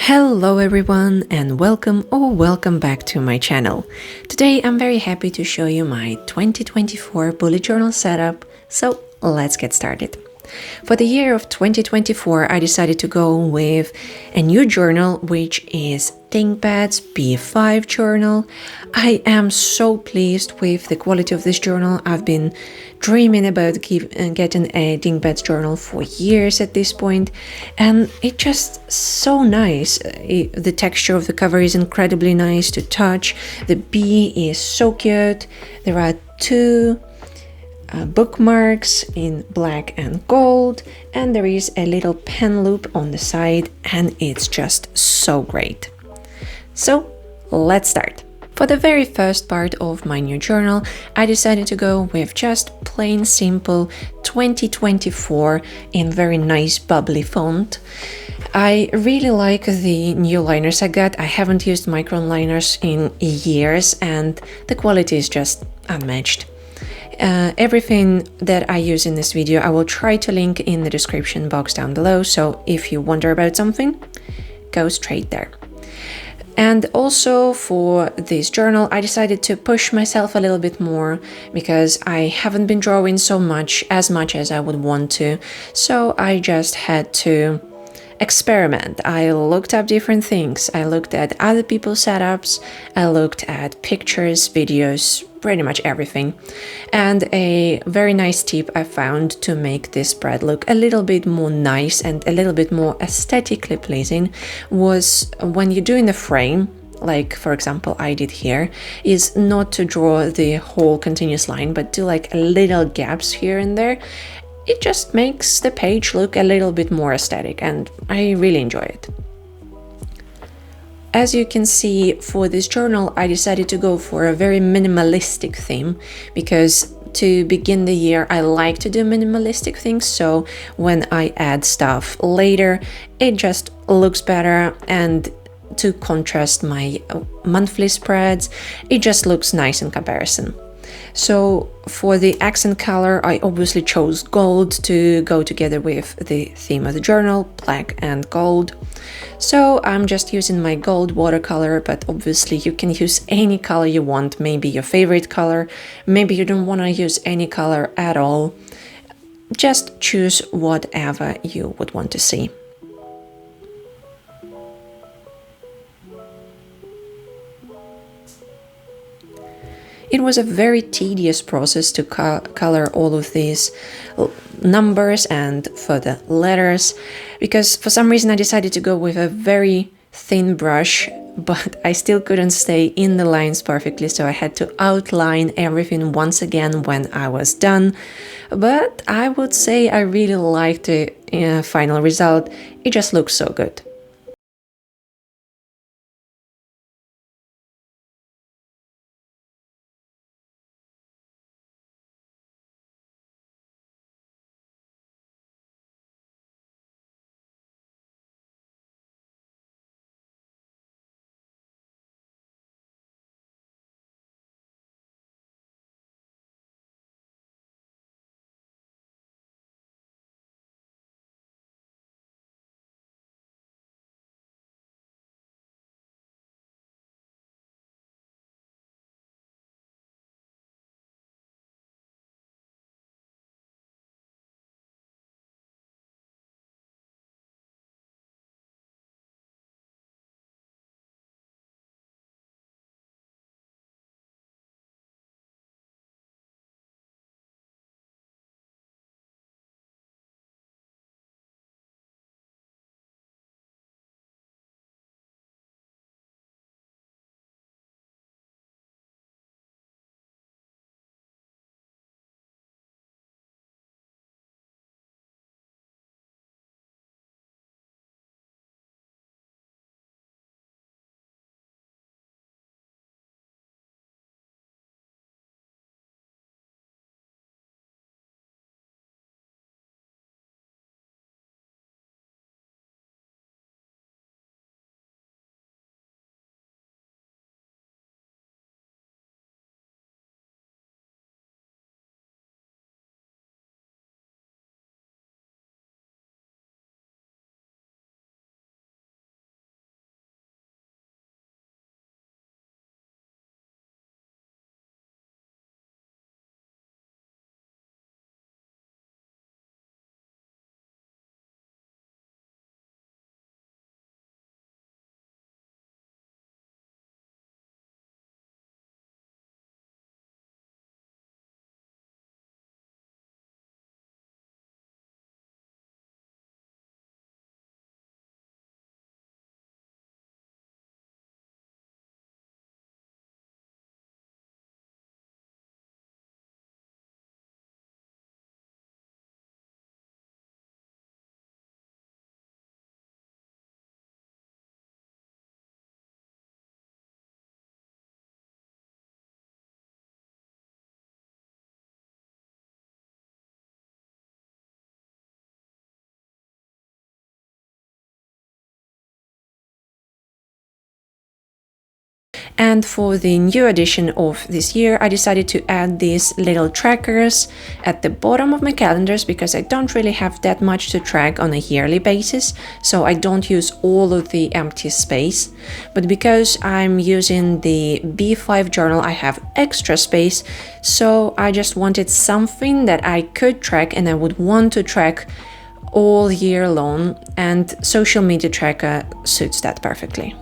Hello everyone and welcome back to my channel. Today I'm very happy to show you my 2024 bullet journal setup, so let's get started. For the year of 2024 I decided to go with a new journal, which is Dingbats B5 journal. I am so pleased with the quality of this journal. I've been dreaming about getting a Dingbats journal for years at this point, and it's just so nice. The texture of the cover is incredibly nice to touch. The B is so cute. There are two bookmarks in black and gold, and there is a little pen loop on the side, and it's just so great. So let's start. For the very first part of my new journal, I decided to go with just plain simple 2024 in very nice bubbly font. I really like the new liners I got. I haven't used Micron liners in years and the quality is just unmatched. Everything that I use in this video I will try to link in the description box down below, so if you wonder about something, go straight there. And also for this journal I decided to push myself a little bit more because I haven't been drawing as much as I would want to, so I just had to experiment. I looked up different things. I looked at other people's setups, I looked at pictures, videos, pretty much everything. And a very nice tip I found to make this spread look a little bit more nice and a little bit more aesthetically pleasing was when you're doing the frame, like for example I did here, is not to draw the whole continuous line but do like little gaps here and there. It just makes the page look a little bit more aesthetic and I really enjoy it. As you can see, for this journal I decided to go for a very minimalistic theme because to begin the year I like to do minimalistic things, so when I add stuff later it just looks better, and to contrast my monthly spreads it just looks nice in comparison. So for the accent color I obviously chose gold to go together with the theme of the journal, black and gold. So I'm just using my gold watercolor, but obviously you can use any color you want, maybe your favorite color, maybe you don't want to use any color at all. Just choose whatever you would want to see. It was a very tedious process to color all of these numbers and for the letters, because for some reason I decided to go with a very thin brush, but I still couldn't stay in the lines perfectly, so I had to outline everything once again when I was done. But I would say I really liked the final result. It just looks so good. And for the new edition of this year, I decided to add these little trackers at the bottom of my calendars because I don't really have that much to track on a yearly basis, so I don't use all of the empty space. But because I'm using the B5 journal, I have extra space, so I just wanted something that I could track and I would want to track all year long, and social media tracker suits that perfectly.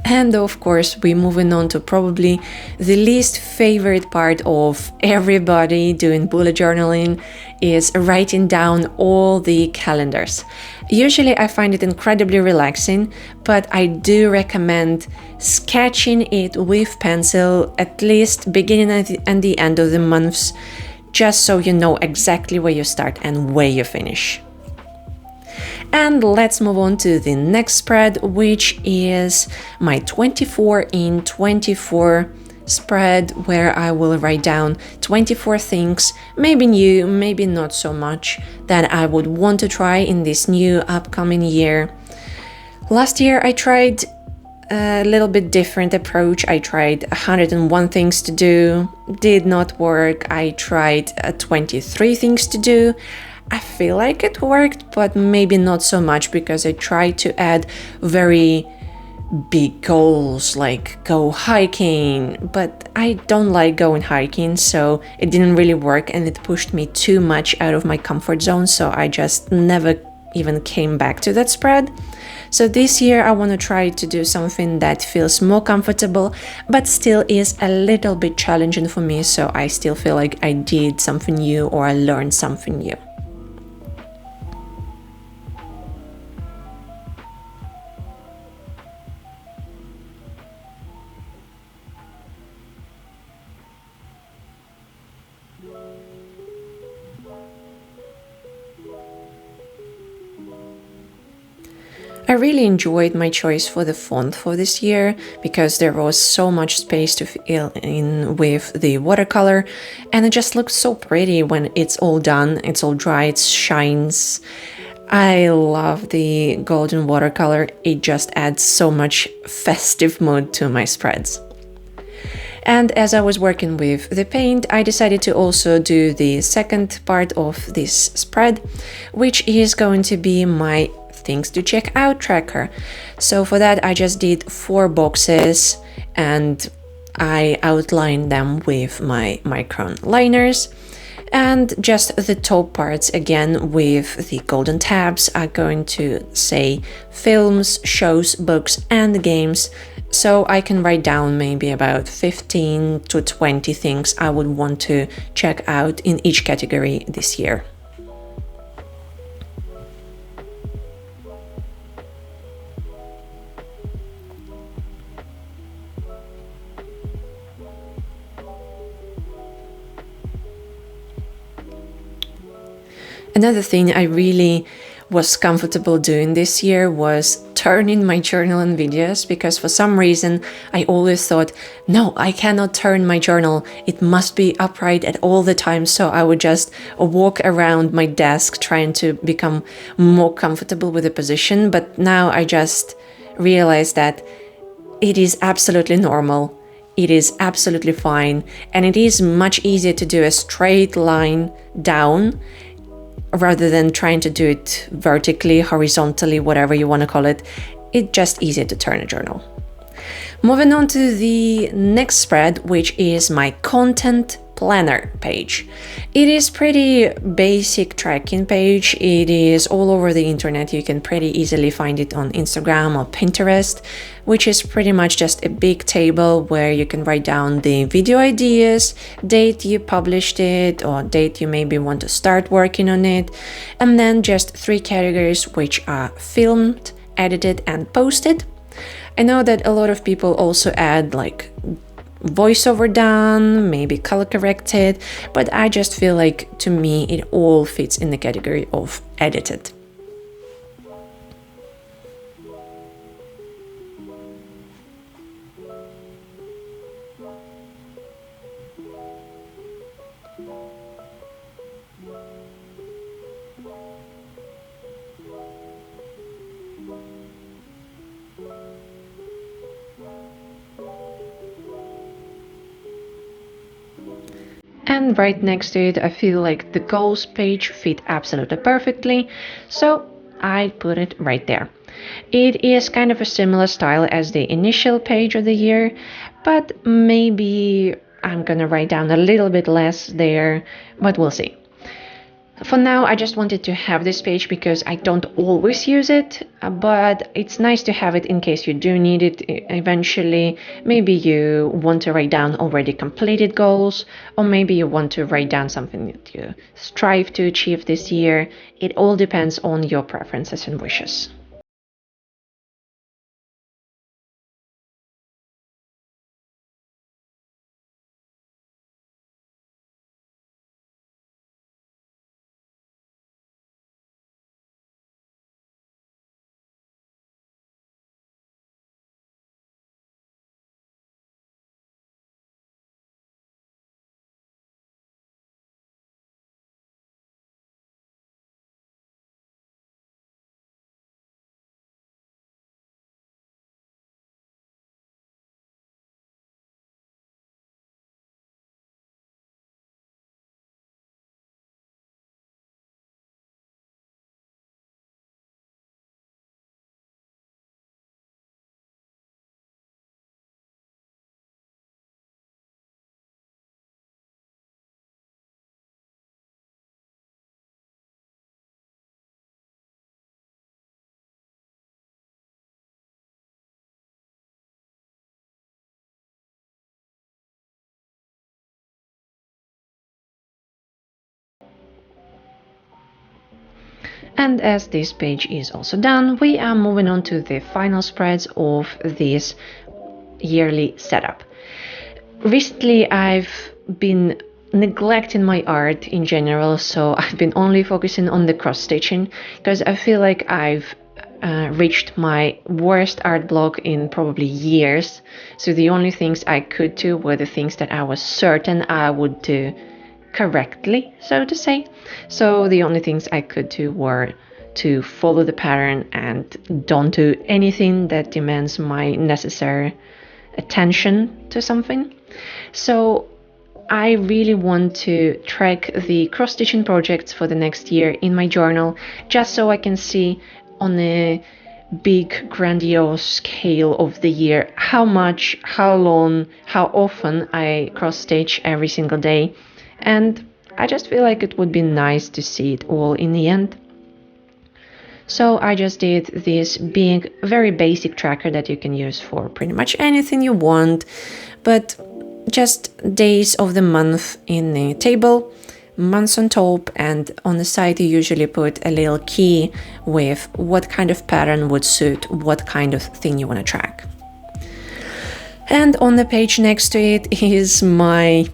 And of course, we're moving on to probably the least favorite part of everybody doing bullet journaling is writing down all the calendars. Usually I find it incredibly relaxing, but I do recommend sketching it with pencil at least beginning and the end of the months, just so you know exactly where you start and where you finish. And let's move on to the next spread, which is my 24 in 24 spread, where I will write down 24 things, maybe new, maybe not so much, that I would want to try in this new upcoming year. Last year I tried a little bit different approach. I tried 101 things to do, did not work. I tried 23 things to do. I feel like it worked, but maybe not so much because I tried to add very big goals like go hiking, but I don't like going hiking, so it didn't really work and it pushed me too much out of my comfort zone, so I just never even came back to that spread. So this year I want to try to do something that feels more comfortable, but still is a little bit challenging for me, so I still feel like I did something new or I learned something new. I really enjoyed my choice for the font for this year because there was so much space to fill in with the watercolor, and it just looks so pretty when it's all done, it's all dry, it shines. I love the golden watercolor, it just adds so much festive mood to my spreads. And as I was working with the paint, I decided to also do the second part of this spread, which is going to be my things to check out tracker. So for that I just did 4 boxes and I outlined them with my Micron liners, and just the top parts again with the golden tabs are going to say films, shows, books and games, so I can write down maybe about 15 to 20 things I would want to check out in each category this year. Another thing I really was comfortable doing this year was turning my journal and videos, because for some reason I always thought, no, I cannot turn my journal, it must be upright at all the time, so I would just walk around my desk trying to become more comfortable with the position. But now I just realized that it is absolutely normal, it is absolutely fine, and it is much easier to do a straight line down rather than trying to do it vertically, horizontally, whatever you want to call it. It's just easier to turn a journal. Moving on to the next spread, which is my content planner page. It is pretty basic tracking page. It is all over the internet. You can pretty easily find it on Instagram or Pinterest, which is pretty much just a big table where you can write down the video ideas, date you published it, or date you maybe want to start working on it, and then just 3 categories, which are filmed, edited and posted. I know that a lot of people also add like voiceover done, maybe color corrected, but I just feel like to me it all fits in the category of edited. And right next to it, I feel like the goals page fit absolutely perfectly, so I put it right there. It is kind of a similar style as the initial page of the year, but maybe I'm gonna write down a little bit less there, but we'll see. For now, I just wanted to have this page because I don't always use it, but it's nice to have it in case you do need it eventually. Maybe you want to write down already completed goals, or maybe you want to write down something that you strive to achieve this year. It all depends on your preferences and wishes. And as this page is also done, we are moving on to the final spreads of this yearly setup. Recently, I've been neglecting my art in general, so I've been only focusing on the cross stitching because I feel like I've reached my worst art block in probably years. So the only things I could do were the things that I was certain I would do correctly, so to say. So the only things I could do were to follow the pattern and don't do anything that demands my necessary attention to something. So I really want to track the cross-stitching projects for the next year in my journal, just so I can see on a big grandiose scale of the year how much, how long, how often I cross-stitch every single day. And I just feel like it would be nice to see it all in the end. So I just did this big, very basic tracker that you can use for pretty much anything you want, but just days of the month in the table, months on top, and on the side you usually put a little key with what kind of pattern would suit what kind of thing you want to track. And on the page next to it is my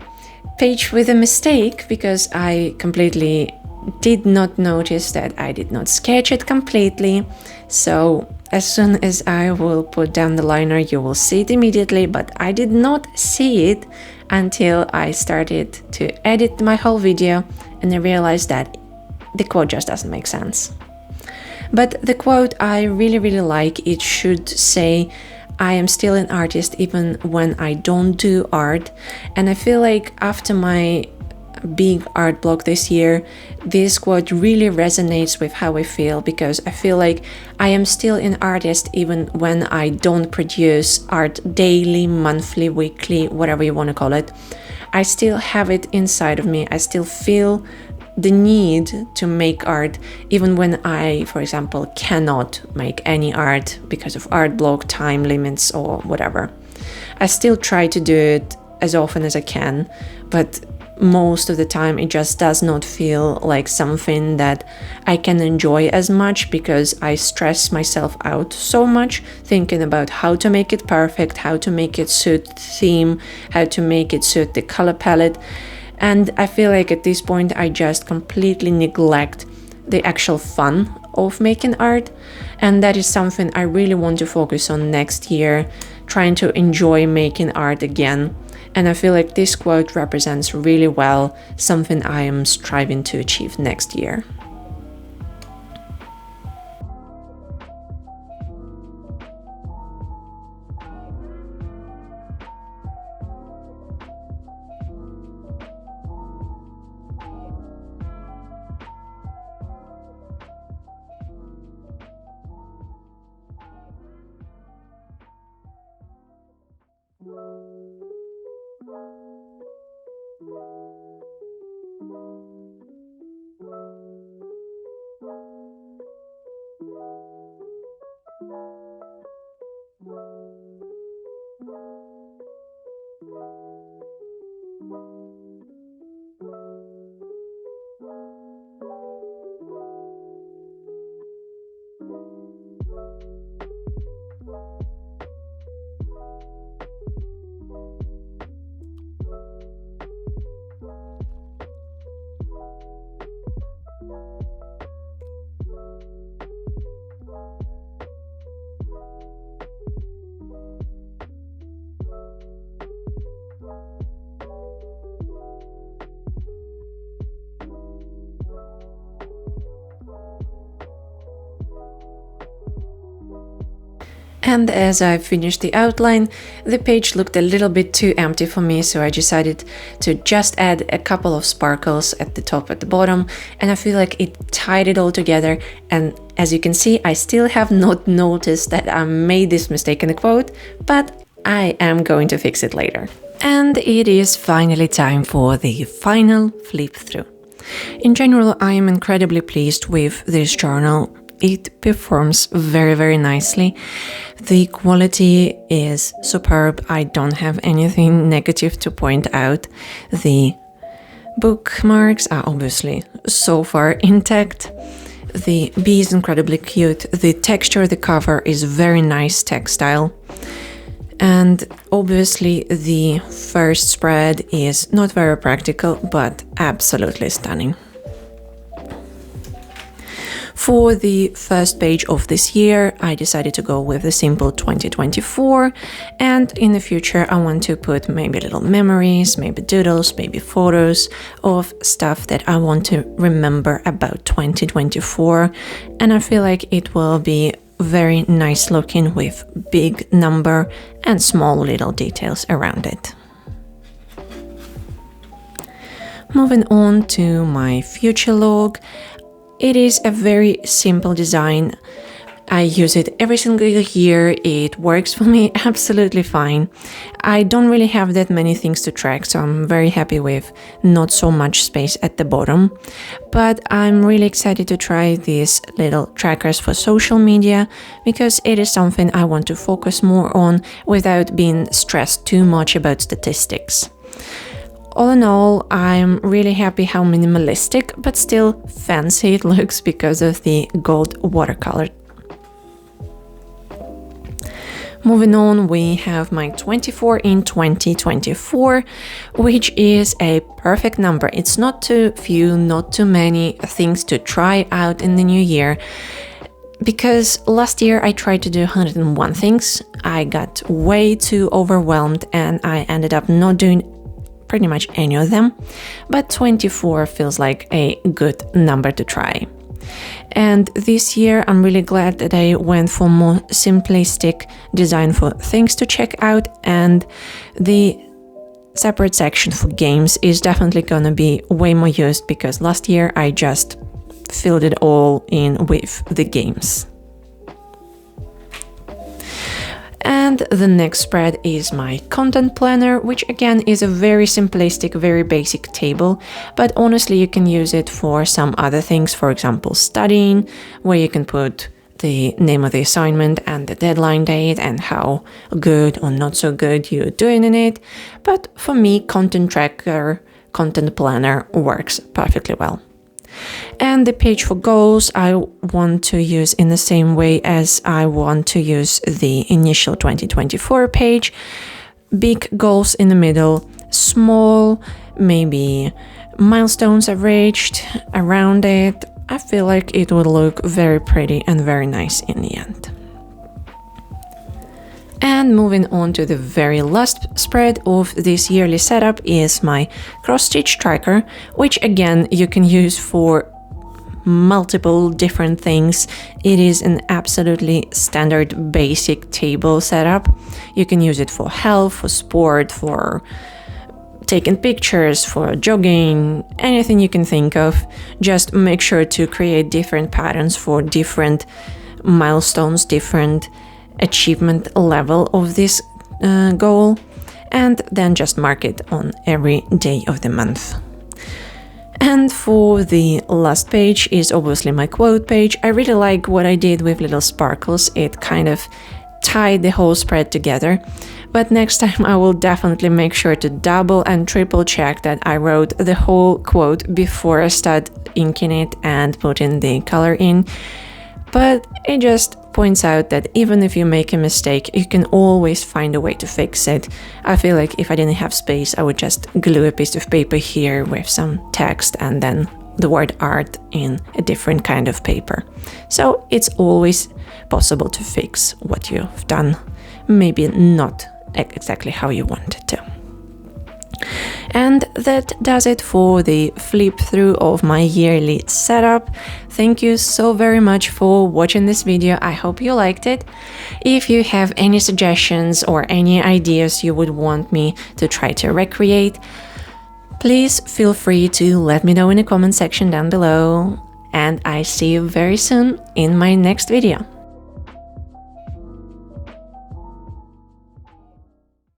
page with a mistake, because I completely did not notice that I did not sketch it completely. So as soon as I will put down the liner, you will see it immediately, but I did not see it until I started to edit my whole video and I realized that the quote just doesn't make sense. But the quote I really like. It should say, I am still an artist even when I don't do art. And I feel like after my big art block this year, this quote really resonates with how I feel, because I feel like I am still an artist even when I don't produce art daily, monthly, weekly, whatever you want to call it. I still have it inside of me. I still feel the need to make art even when I, for example, cannot make any art because of art block, time limits, or whatever. I still try to do it as often as I can, but most of the time it just does not feel like something that I can enjoy as much, because I stress myself out so much thinking about how to make it perfect, how to make it suit the theme, how to make it suit the color palette. And I feel like at this point I just completely neglect the actual fun of making art. And that is something I really want to focus on next year, trying to enjoy making art again. And I feel like this quote represents really well something I am striving to achieve next year. And as I finished the outline, the page looked a little bit too empty for me, so I decided to just add a couple of sparkles at the top and the bottom, and I feel like it tied it all together. And as you can see, I still have not noticed that I made this mistake in the quote, but I am going to fix it later. And it is finally time for the final flip through. In general, I am incredibly pleased with this journal. It performs very, very nicely. The quality is superb. I don't have anything negative to point out. The bookmarks are obviously so far intact. The bee is incredibly cute. The texture of the cover is very nice textile. And obviously the first spread is not very practical, but absolutely stunning. For the first page of this year, I decided to go with the simple 2024, and in the future I want to put maybe little memories, maybe doodles, maybe photos of stuff that I want to remember about 2024, and I feel like it will be very nice looking with big number and small little details around it. Moving on to my future log. It is a very simple design. I use it every single year. It works for me absolutely fine. I don't really have that many things to track, so I'm very happy with not so much space at the bottom. But I'm really excited to try these little trackers for social media, because it is something I want to focus more on without being stressed too much about statistics. All in all, I'm really happy how minimalistic but still fancy it looks because of the gold watercolor. Moving on, we have my 24 in 2024, which is a perfect number. It's not too few, not too many things to try out in the new year. Because last year I tried to do 101 things, I got way too overwhelmed and I ended up not doing pretty much any of them, but 24 feels like a good number to try. And this year I'm really glad that I went for more simplistic design for things to check out, and the separate section for games is definitely gonna be way more used, because last year I just filled it all in with the games. And the next spread is my content planner, which again is a very simplistic, very basic table, but honestly you can use it for some other things, for example studying, where you can put the name of the assignment and the deadline date and how good or not so good you're doing in it. But for me, content tracker, content planner works perfectly well. And the page for goals I want to use in the same way as I want to use the initial 2024 page. Big goals in the middle, small, maybe milestones I've reached around it. I feel like it would look very pretty and very nice in the end. And moving on to the very last spread of this yearly setup is my cross-stitch tracker, which again you can use for multiple different things. It is an absolutely standard basic table setup. You can use it for health, for sport, for taking pictures, for jogging, anything you can think of. Just make sure to create different patterns for different milestones, different achievement level of this goal, and then just mark it on every day of the month. And for the last page is obviously my quote page. I really like what I did with little sparkles. It kind of tied the whole spread together. But next time I will definitely make sure to double and triple check that I wrote the whole quote before I start inking it and putting the color in. But it just points out that even if you make a mistake, you can always find a way to fix it. I feel like if I didn't have space, I would just glue a piece of paper here with some text and then the word art in a different kind of paper. So it's always possible to fix what you've done, maybe not exactly how you wanted to. And that does it for the flip through of my yearly setup. Thank you so very much for watching this video. I hope you liked it. If you have any suggestions or any ideas you would want me to try to recreate, please feel free to let me know in the comment section down below. And I see you very soon in my next video.